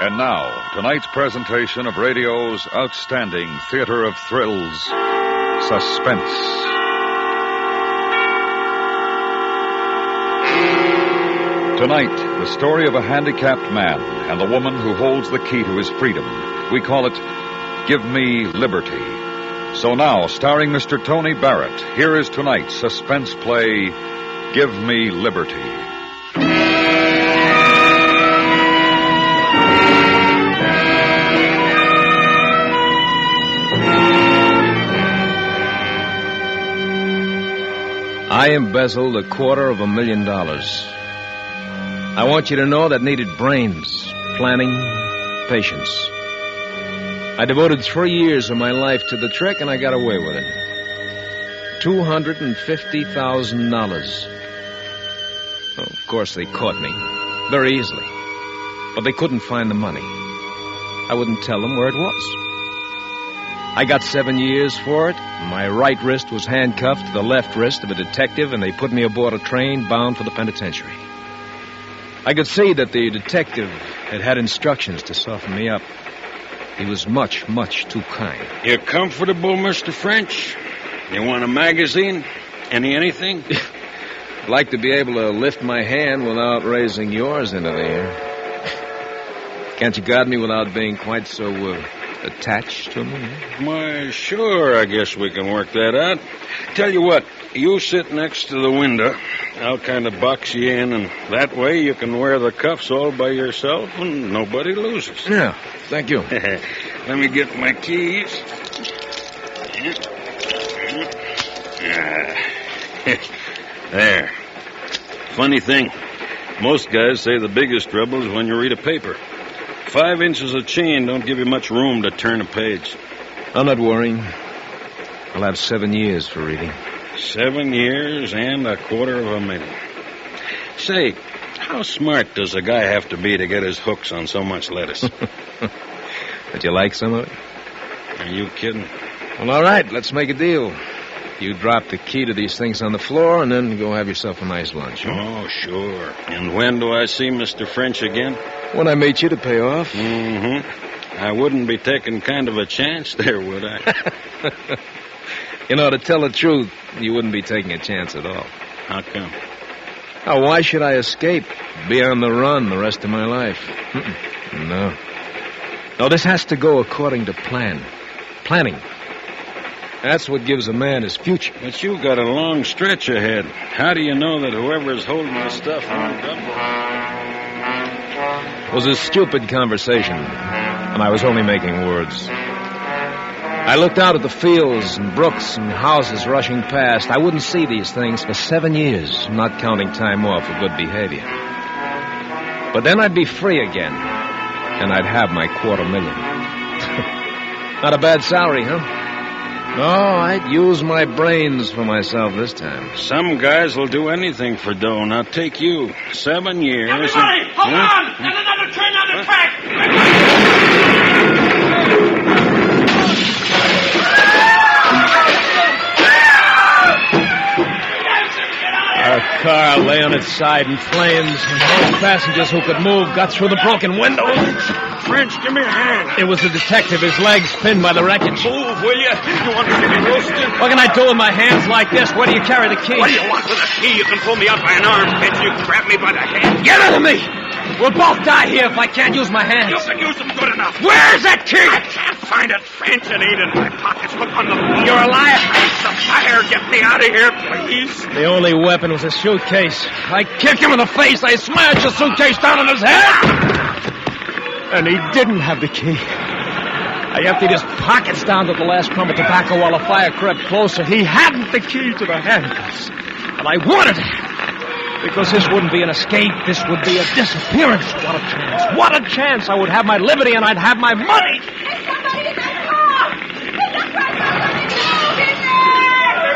And now, tonight's presentation of radio's outstanding theater of thrills, Suspense. Tonight, the story of a handicapped man and the woman who holds the key to his freedom. We call it Give Me Liberty. So now, starring Mr. Tony Barrett, here is tonight's suspense play, Give Me Liberty. I embezzled $250,000. I want you to know that needed brains, planning, patience. I devoted 3 years of my life to the trick, and I got away with it. $250,000. Well, of course, they caught me very easily, but they couldn't find the money. I wouldn't tell them where it was. I got 7 years for it. My right wrist was handcuffed to the left wrist of a detective, and they put me aboard a train bound for the penitentiary. I could see that the detective had instructions to soften me up. He was much, much too kind. You comfortable, Mr. French? You want a magazine? Anything? I'd like to be able to lift my hand without raising yours into the air. Can't you guard me without being quite so attached to me? Why, sure, I guess we can work that out. Tell you what, you sit next to the window. I'll kind of box you in, and that way you can wear the cuffs all by yourself and nobody loses. Yeah, thank you. Let me get my keys. There. Funny thing, most guys say the biggest trouble is when you read a paper. 5 inches of chain don't give you much room to turn a page. I'm not worrying. I'll have 7 years for reading. 7 years and $250,000. Say, how smart does a guy have to be to get his hooks on so much lettuce? Would you like some of it? Are you kidding? Well, all right, let's make a deal. You drop the key to these things on the floor, and then go have yourself a nice lunch. Huh? Oh, sure. And when do I see Mr. French again? When I meet you to pay off. Mm-hmm. I wouldn't be taking kind of a chance there, would I? You know, to tell the truth, you wouldn't be taking a chance at all. How come? Now, why should I escape? Be on the run the rest of my life? No. No, this has to go according to plan. Planning. That's what gives a man his future. But you've got a long stretch ahead. How do you know that whoever's holding the stuff won't double? It was a stupid conversation, and I was only making words. I looked out at the fields and brooks and houses rushing past. I wouldn't see these things for 7 years, not counting time off for good behavior. But then I'd be free again, and I'd have my $250,000. Not a bad salary, huh? No, I'd use my brains for myself this time. Some guys will do anything for dough. Now take you. 7 years. Everybody, hold on! There's another train on the track! Our car lay on its side in flames, and those passengers who could move got through the broken windows. French, give me a hand. It was the detective, his legs pinned by the wreckage. Move, will you? You want to see me roasted? What can I do with my hands like this? Where do you carry the key? What do you want with a key? You can pull me out by an arm, bitch. You can grab me by the hand. Get out of me! We'll both die here if I can't use my hands. You can use them good enough. Where's that key? I can't find it, French. It ain't in my pockets. Look on the floor. You're a liar. Face the fire. Get me out of here, please. The only weapon was a suitcase. I kicked him in the face. I smashed the suitcase down on his head. And he didn't have the key. I emptied his pockets down to the last crumb of tobacco while the fire crept closer. He hadn't the key to the handcuffs. And I wanted it. Because this wouldn't be an escape. This would be a disappearance. What a chance. What a chance. I would have my liberty and I'd have my money. There's somebody in that car!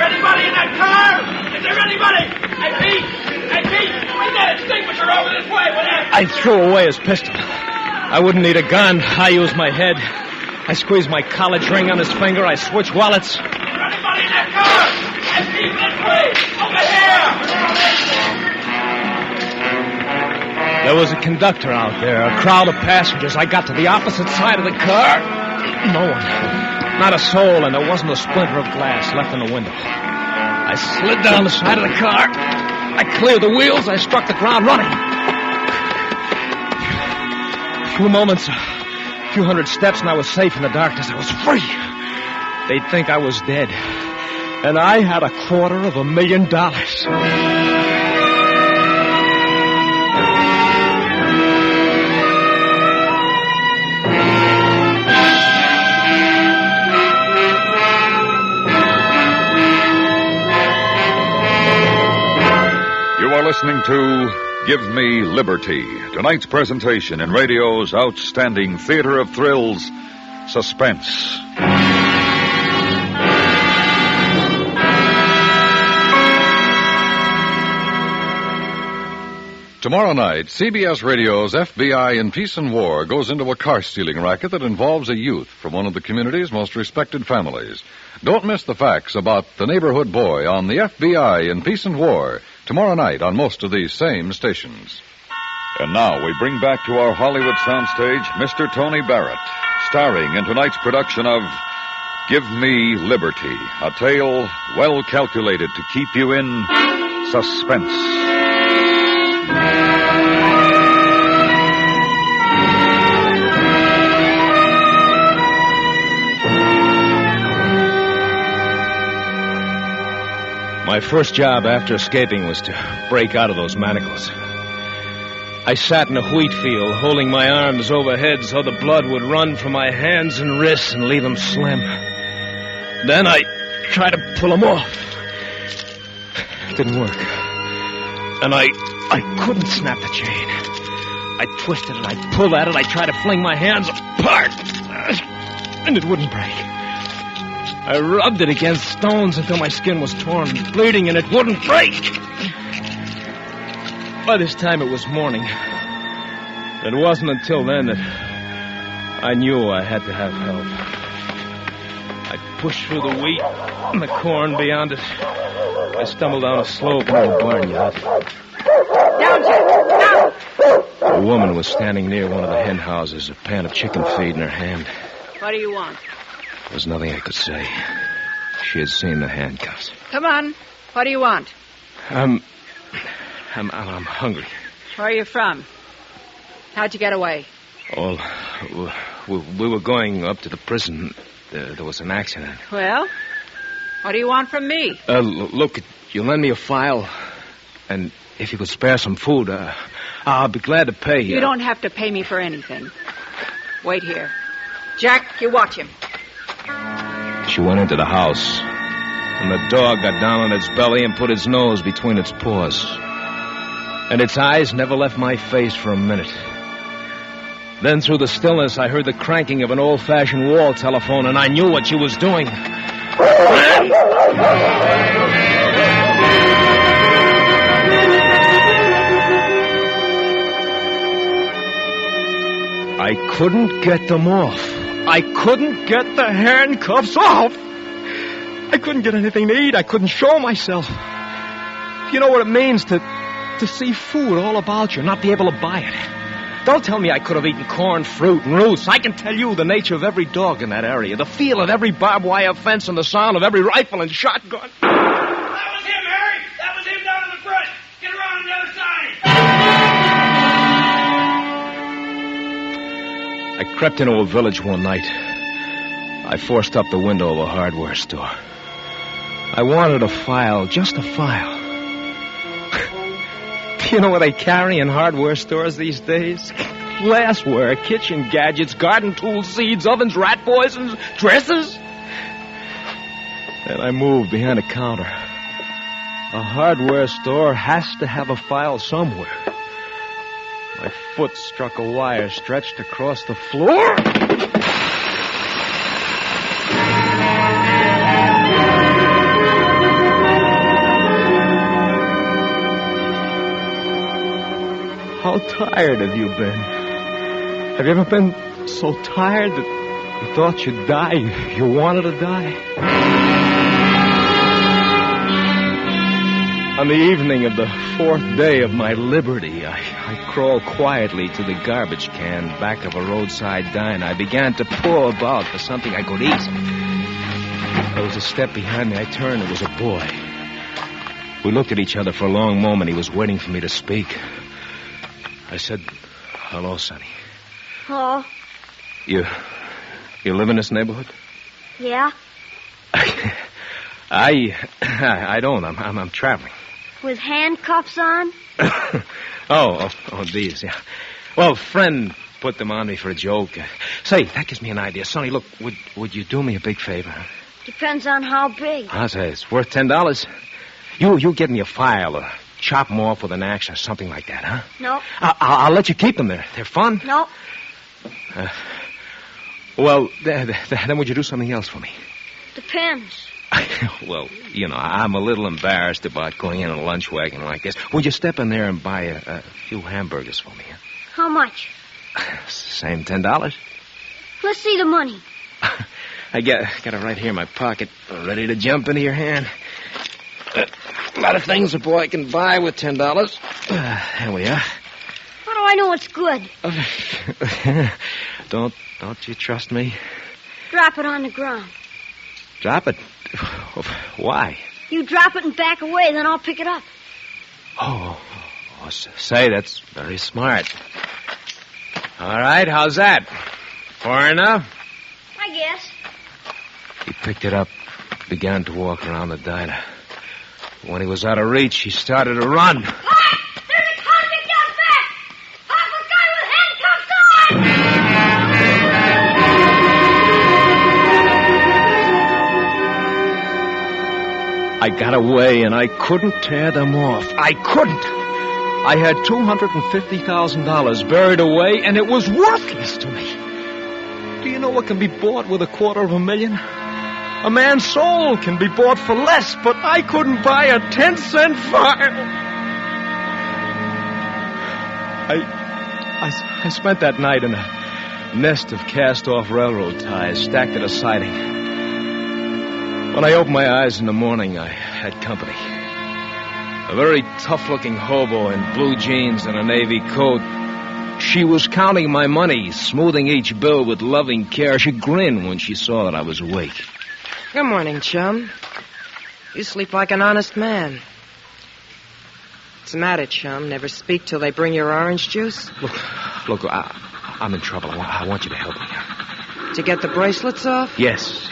There's Anybody in that car? Is there anybody? Hey, Pete! Bring that extinguisher over this way, will you? I threw away his pistol. I wouldn't need a gun. I used my head. I squeezed my college ring on his finger. I switched wallets. Is there anybody in that car? Hey, Pete, this way! Over here! There was a conductor out there, a crowd of passengers. I got to the opposite side of the car. No one. Not a soul, and there wasn't a splinter of glass left in the window. I slid down the side of the car. I cleared the wheels. I struck the ground running. A few moments, a few hundred steps, and I was safe in the darkness. I was free. They'd think I was dead. And I had $250,000. Listening to Give Me Liberty, tonight's presentation in radio's outstanding theater of thrills, Suspense. Tomorrow night, CBS Radio's FBI in Peace and War goes into a car-stealing racket that involves a youth from one of the community's most respected families. Don't miss the facts about the neighborhood boy on the FBI in Peace and War tomorrow night on most of these same stations. And now we bring back to our Hollywood soundstage Mr. Tony Barrett, starring in tonight's production of Give Me Liberty, a tale well calculated to keep you in suspense. My first job after escaping was to break out of those manacles. I sat in a wheat field, holding my arms overhead so the blood would run from my hands and wrists and leave them slim. Then I tried to pull them off. It didn't work. And I couldn't snap the chain. I twisted it, I pulled at it, I tried to fling my hands apart. And it wouldn't break. I rubbed it against stones until my skin was torn and bleeding, and it wouldn't break. By this time, it was morning. It wasn't until then that I knew I had to have help. I pushed through the wheat and the corn beyond it. I stumbled down a slope into a barnyard. Down, Jack! Down! A woman was standing near one of the hen houses, a pan of chicken feed in her hand. What do you want? There was nothing I could say. She had seen the handcuffs. Come on. What do you want? I'm hungry. Where are you from? How'd you get away? Oh, we were going up to the prison. There was an accident. Well, what do you want from me? Look, you lend me a file, and if you could spare some food, I'll be glad to pay you. You don't have to pay me for anything. Wait here. Jack, you watch him. She went into the house, and the dog got down on its belly and put its nose between its paws. And its eyes never left my face for a minute. Then through the stillness, I heard the cranking of an old-fashioned wall telephone, and I knew what she was doing. I couldn't get them off. I couldn't get the handcuffs off. I couldn't get anything to eat. I couldn't show myself. You know what it means to see food all about you, not be able to buy it. Don't tell me I could have eaten corn, fruit, and roots. I can tell you the nature of every dog in that area, the feel of every barbed wire fence, and the sound of every rifle and shotgun. That was him, Harry! That was him down in the front! Get around on the other side! I crept into a village one night. I forced up the window of a hardware store. I wanted a file, just a file. Do you know what they carry in hardware stores these days? Glassware, kitchen gadgets, garden tools, seeds, ovens, rat poisons, dresses. And I moved behind a counter. A hardware store has to have a file somewhere. My foot struck a wire stretched across the floor. How tired have you been? Have you ever been so tired that you thought you'd die? You wanted to die? On the evening of the 4th day of my liberty, I crawled quietly to the garbage can back of a roadside diner. I began to paw about for something I could eat. There was a step behind me. I turned. It was a boy. We looked at each other for a long moment. He was waiting for me to speak. I said, "Hello, Sonny." Hello. You live in this neighborhood? Yeah? I don't. I'm traveling. With handcuffs on? Oh, these, yeah. Well, a friend put them on me for a joke. Say, that gives me an idea. Sonny, look, would you do me a big favor? Huh? Depends on how big. I say, it's worth $10. You get me a file or chop them off with an axe or something like that, huh? No. I'll let you keep them there. They're fun. No. Well, then would you do something else for me? Depends. Well, I'm a little embarrassed about going in a lunch wagon like this. Would you step in there and buy a few hamburgers for me? Huh? How much? Same $10. Let's see the money. I got it right here in my pocket, ready to jump into your hand. A lot of things a boy can buy with $10. Here we are. How do I know it's good? Don't you trust me? Drop it on the ground. Drop it? Why? You drop it and back away, then I'll pick it up. Oh, say, that's very smart. All right, how's that? Far enough? I guess. He picked it up, began to walk around the diner. When he was out of reach, he started to run. There's a convict out back! Pop a guy with handcuffs on! I got away, and I couldn't tear them off. I couldn't. I had $250,000 buried away, and it was worthless to me. Do you know what can be bought with $250,000? A man's soul can be bought for less, but I couldn't buy a 10-cent file. I spent that night in a nest of cast-off railroad ties stacked at a siding. When I opened my eyes in the morning, I had company. A very tough-looking hobo in blue jeans and a navy coat. She was counting my money, smoothing each bill with loving care. She grinned when she saw that I was awake. Good morning, chum. You sleep like an honest man. What's the matter, chum? Never speak till they bring your orange juice? Look, I'm in trouble. I want you to help me. To get the bracelets off? Yes.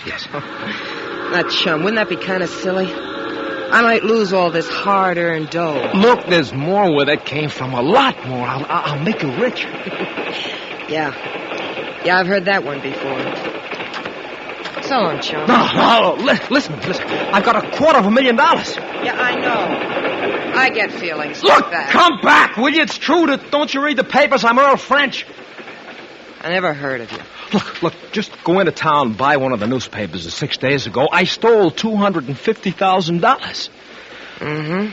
Now, chum, wouldn't that be kind of silly? I might lose all this hard-earned dough. Look, there's more where that came from. A lot more. I'll make you rich. Yeah, I've heard that one before. So long, chum. No, listen. I've got $250,000. Yeah, I know. I get feelings Look, like that. come back, will you? It's true. Don't you read the papers? I'm Earl French. I never heard of you. Look, just go into town and buy one of the newspapers 6 days ago. I stole $250,000. Mm-hmm.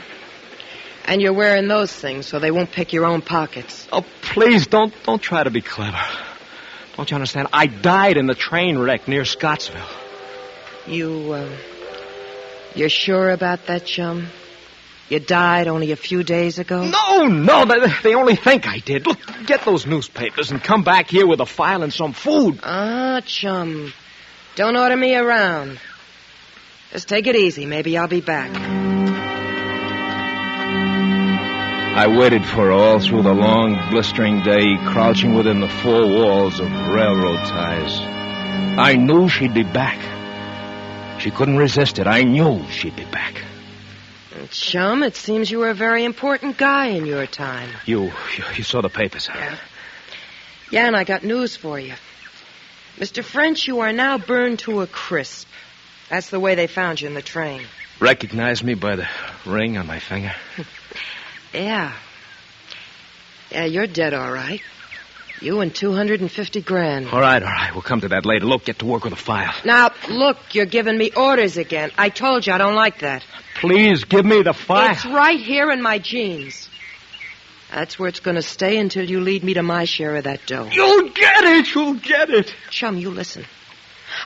And you're wearing those things so they won't pick your own pockets. Oh, please, don't try to be clever. Don't you understand? I died in the train wreck near Scottsville. You're sure about that, chum? You died only a few days ago? No, they only think I did. Look, get those newspapers and come back here with a file and some food. Chum. Don't order me around. Just take it easy. Maybe I'll be back. I waited for her all through the long, blistering day, crouching within the four walls of railroad ties. I knew she'd be back. She couldn't resist it. I knew she'd be back. Chum, it seems you were a very important guy in your time. You saw the papers, huh? Yeah, and I got news for you. Mr. French, you are now burned to a crisp. That's the way they found you in the train. Recognize me by the ring on my finger? Yeah. Yeah, you're dead, all right. You and $250,000. All right. We'll come to that later. Look, get to work with a file. Now, look, you're giving me orders again. I told you I don't like that. Please, give me the file. It's right here in my jeans. That's where it's going to stay until you lead me to my share of that dough. You'll get it. Chum, you listen.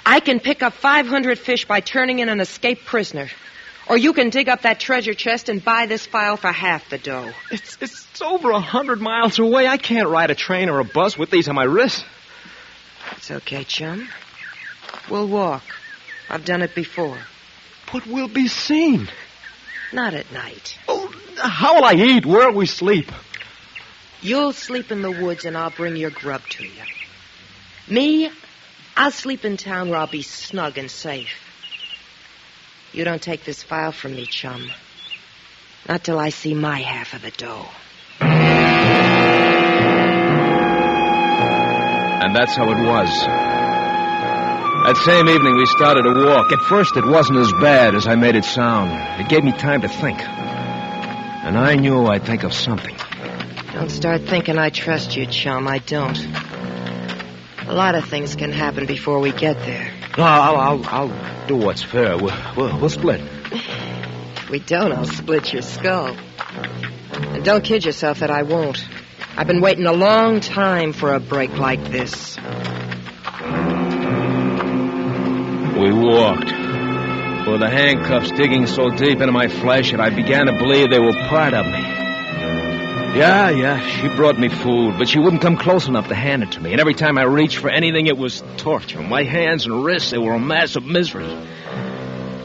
I can pick up 500 fish by turning in an escaped prisoner. Or you can dig up that treasure chest and buy this file for half the dough. It's over 100 miles away. I can't ride a train or a bus with these on my wrists. It's okay, chum. We'll walk. I've done it before. But we'll be seen. Not at night. Oh, how will I eat? Where'll we sleep? You'll sleep in the woods and I'll bring your grub to you. Me, I'll sleep in town where I'll be snug and safe. You don't take this file from me, chum. Not till I see my half of the dough. And that's how it was. That same evening, we started a walk. At first, it wasn't as bad as I made it sound. It gave me time to think. And I knew I'd think of something. Don't start thinking I trust you, chum. I don't. A lot of things can happen before we get there. No, I'll do what's fair. We'll split. If we don't, I'll split your skull. And don't kid yourself that I won't. I've been waiting a long time for a break like this. We walked, with the handcuffs digging so deep into my flesh that I began to believe they were part of me. Yeah, she brought me food, but she wouldn't come close enough to hand it to me. And every time I reached for anything, it was torture. My hands and wrists, they were a mass of misery.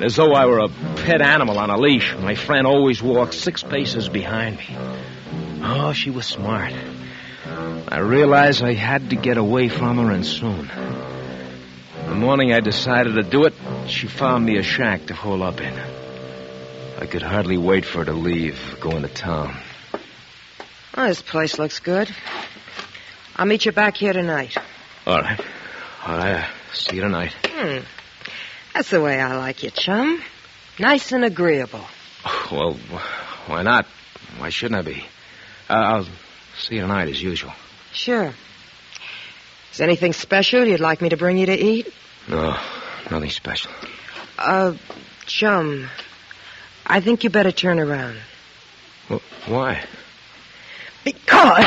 As though I were a pet animal on a leash. My friend always walked 6 paces behind me. Oh, she was smart. I realized I had to get away from her, and soon. The morning I decided to do it, she found me a shack to hole up in. I could hardly wait for her to leave, go into town. Oh, this place looks good. I'll meet you back here tonight. All right. See you tonight. That's the way I like you, chum. Nice and agreeable. Well, why not? Why shouldn't I be? I'll see you tonight as usual. Sure. Is anything special you'd like me to bring you to eat? No, nothing special. Chum, I think you better turn around. Well, why? Because...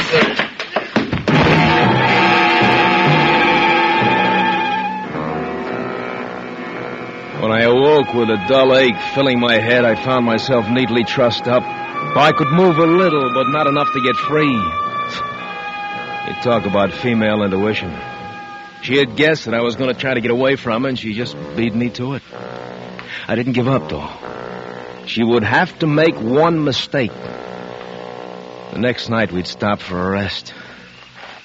When I awoke with a dull ache filling my head, I found myself neatly trussed up. I could move a little, but not enough to get free. You talk about female intuition. She had guessed that I was going to try to get away from her, and she just beat me to it. I didn't give up, though. She would have to make one mistake. The next night, we'd stop for a rest.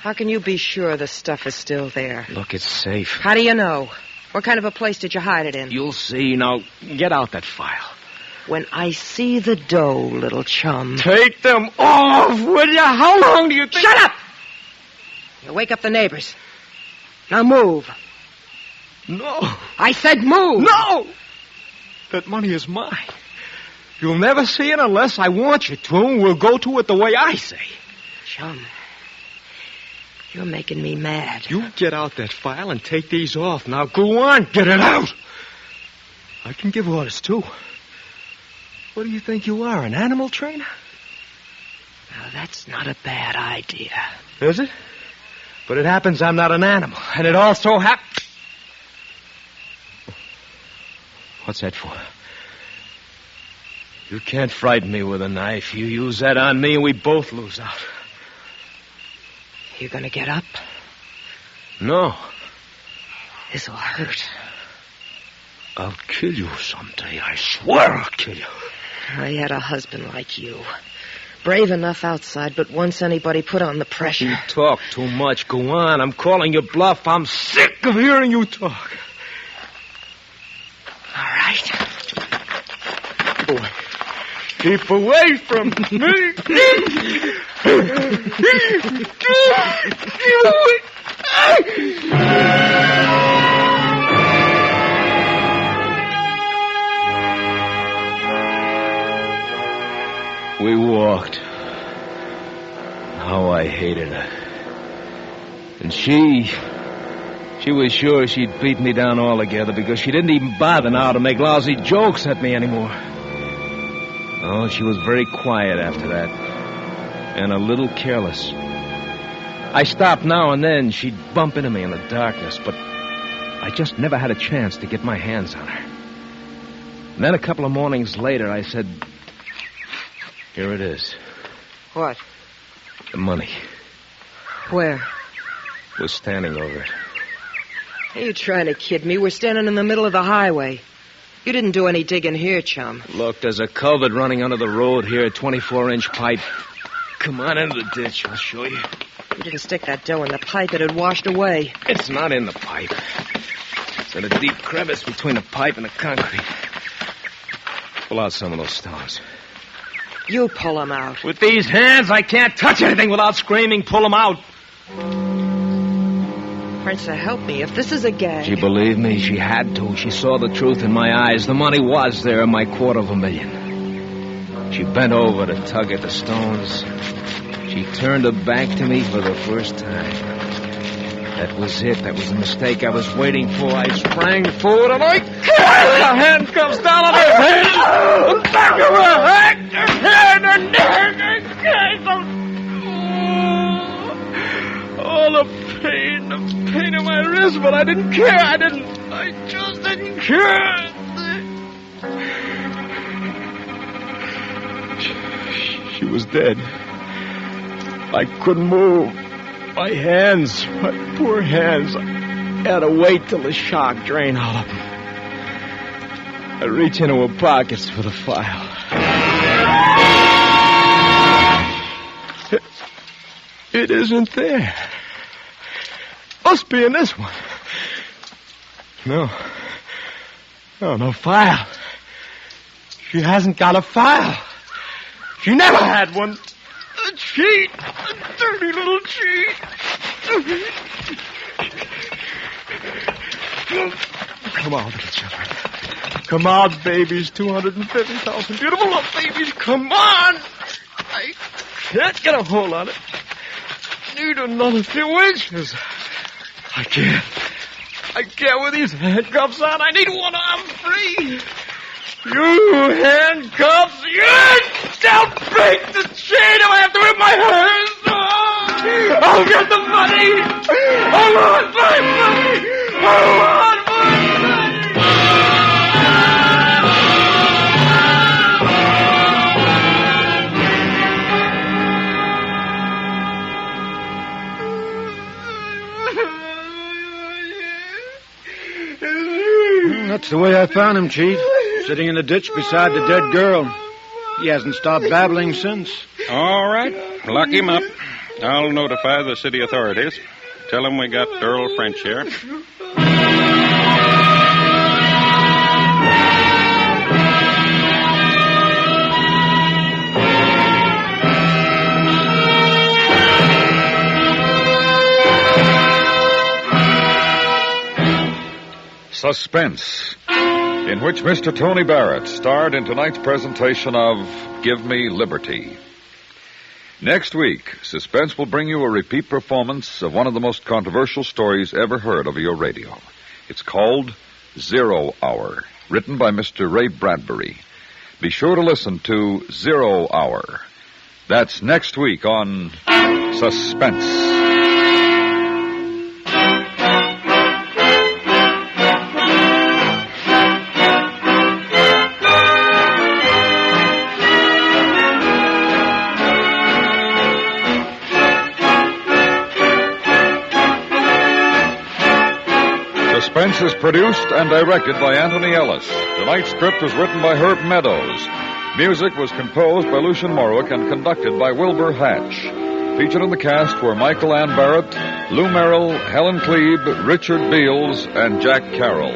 How can you be sure the stuff is still there? Look, it's safe. How do you know? What kind of a place did you hide it in? You'll see. Now, get out that file. When I see the dough, little chum... Take them off, will you? How long do you think... Shut up! You wake up the neighbors. Now move. No. I said move! No! That money is mine. You'll never see it unless I want you to, and we'll go to it the way I say. Chum, you're making me mad. You get out that file and take these off. Now go on, get it out. I can give orders, too. What do you think you are, an animal trainer? Now, that's not a bad idea. Is it? But it happens I'm not an animal, and it also happens... What's that for? You can't frighten me with a knife. You use that on me, and we both lose out. You gonna get up? No. This'll hurt. I'll kill you someday. I swear I'll kill you. I had a husband like you. Brave enough outside, but once anybody put on the pressure... You talk too much. Go on. I'm calling your bluff. I'm sick of hearing you talk. All right. Boy, keep away from me. We walked. How I hated her. And she was sure she'd beat me down altogether because she didn't even bother now to make lousy jokes at me anymore. Oh, she was very quiet after that. And a little careless. I stopped now and then. She'd bump into me in the darkness, but I just never had a chance to get my hands on her. And then a couple of mornings later, I said, here it is. What? The money. Where? We're standing over it. Are you trying to kid me? We're standing in the middle of the highway. You didn't do any digging here, chum. Look, there's a culvert running under the road here, a 24-inch pipe. Come on into the ditch, I'll show you. You didn't stick that dough in the pipe. It had washed away. It's not in the pipe. It's in a deep crevice between the pipe and the concrete. Pull out some of those stones. You pull them out. With these hands, I can't touch anything without screaming, pull them out. Prince, help me. If this is a gag... She believed me. She had to. She saw the truth in my eyes. The money was there, my $250,000. She bent over to tug at the stones. She turned her back to me for the first time. That was it. That was the mistake I was waiting for. I sprang forward and I cast the handcuffs down on her head. The back of her head. Her head, her neck, her face. Oh, the pain in my wrist, but I didn't care. I just didn't care. She was dead. I couldn't move. My hands, my poor hands, I had to wait till the shock drained all of them. I reach into her pockets for the file. It isn't there. Must be in this one. No file. She hasn't got a file. She never had one. A cheat. A dirty little cheat. Come on, little children. Come on, babies. 250,000 beautiful little babies. Come on. I can't get a hold on it. Need another few inches. I can't with these handcuffs on. I need one arm free. You handcuffs, they'll break the chain if I have to rip my hands off. I'll get the money. I want my money. I want my That's the way I found him, Chief. Sitting in the ditch beside the dead girl. He hasn't stopped babbling since. All right. Lock him up. I'll notify the city authorities. Tell them we got Earl French here. Suspense, in which Mr. Tony Barrett starred in tonight's presentation of Give Me Liberty. Next week, Suspense will bring you a repeat performance of one of the most controversial stories ever heard over your radio. It's called 0 Hour, written by Mr. Ray Bradbury. Be sure to listen to 0 Hour. That's next week on Suspense. Suspense is produced and directed by Anthony Ellis. Tonight's script was written by Herb Meadows. Music was composed by Lucian Morwick and conducted by Wilbur Hatch. Featured in the cast were Michael Ann Barrett, Lou Merrill, Helen Klebe, Richard Beals, and Jack Carroll.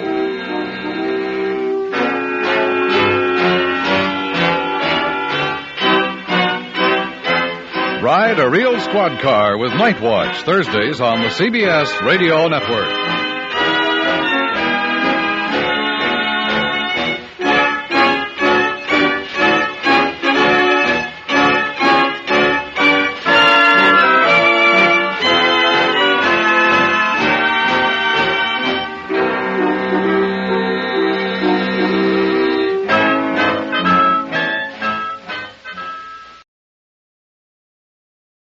Ride a real squad car with Night Watch, Thursdays on the CBS Radio Network.